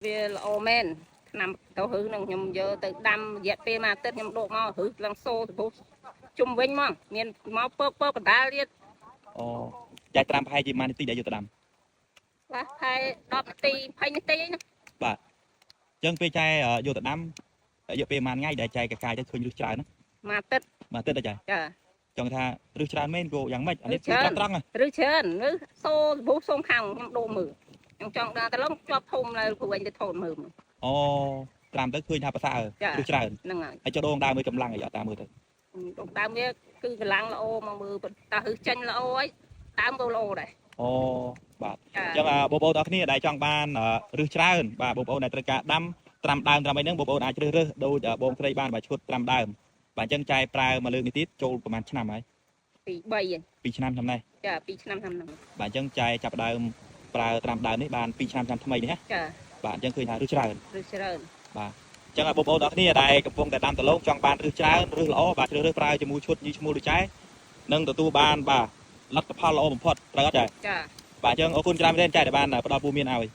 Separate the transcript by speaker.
Speaker 1: វាល្អមែនឆ្នាំទៅហឺនឹងខ្ញុំយកទៅដាំរយៈពេលមួយអាទិត្យខ្ញុំដកមកហឺឡើងសូទៅពុះជុំវិញមកមានមកពើកដាលទៀត
Speaker 2: អូចាយត្រាំប្រហែលជាម៉ាននាទីដែលយកទៅដាំ
Speaker 1: បាទហើយ10នាទី20នាទីណា
Speaker 2: បាទអញ្ចឹងពេលចាយយកទៅដាំយកពេលប៉ុន្មានថ្ងៃដែលចាយកកាយទៅឃើញរឹសច្រើន
Speaker 1: មួយអាទិត្យ
Speaker 2: ទៅចាយ
Speaker 1: ចា
Speaker 2: ចង់ថារឹសច្រើនមែនគោយ៉ាងម៉េចអានេះគឺត្រង់
Speaker 1: រឹសច្រើនឬសូទៅពុះសូមខាងខ្ញុំដូរមើលខ្ញុំចង់ដល់ទៅឡងជាប់ធំលើព្រោះវិញទៅថតមើល
Speaker 2: អូត្រាំទៅឃើញថាប្រសើររឹសច្រើន
Speaker 1: ហ្នឹងហើយ
Speaker 2: ចុះដងដើមមើលកម្លាំងអីអត់តាមមើលទៅ
Speaker 1: ដងដើមវាគឺកម្លាំងល្អមកមើលតាហឺចាញ់ល្អហើយដើមក៏ល្អដែរ
Speaker 2: អូបាទអញ្ចឹងបងប្អូនទាំងគ្នាដែលចង់បានរឹសច្រើនបាទបងប្អូនដែលត្រូវការដាំត្រាំដើមត្រាំអីហ្នឹងបងប្អូនអាចជ្រើសរើសដូចបងស្រីបានបាទឈុតត្រាំដើមបាទអញ្ចឹងចាយប្រើមកលើកនេះទៀតចូលប្រហែលឆ្នាំហើយ
Speaker 1: 2 ឆ្នាំ
Speaker 2: ឆ្នាំដែរ
Speaker 1: ចា2ឆ្នាំឆ្នាំហ្នឹង
Speaker 2: បាទអញ្ចឹងចាយចាប់ដើមប្រើត្រាំដើមនេះបាន2ឆ្នាំថ្មីនេះណា
Speaker 1: ចា
Speaker 2: បាទអញ្ចឹងឃើញថារឹសច្រើន
Speaker 1: បាទ
Speaker 2: អញ្ចឹងបងប្អូនទាំងគ្នាដែលកំពុងតែដាំដលងចង់បានរឹសច្រើនរឹសល្អបាទជ្រើសរើសប្រើជាមួយឈុតញីឈ្មោះដូចចែនឹងទទួលបានបាទលទ្ធផលល្អបំផុតត្រូវអត់ចា
Speaker 1: ចា
Speaker 2: បាទអញ្ចឹងអរគុណច្រើនមែនចែដែលបានផ្ដល់ព័ត៌មានឲ្យ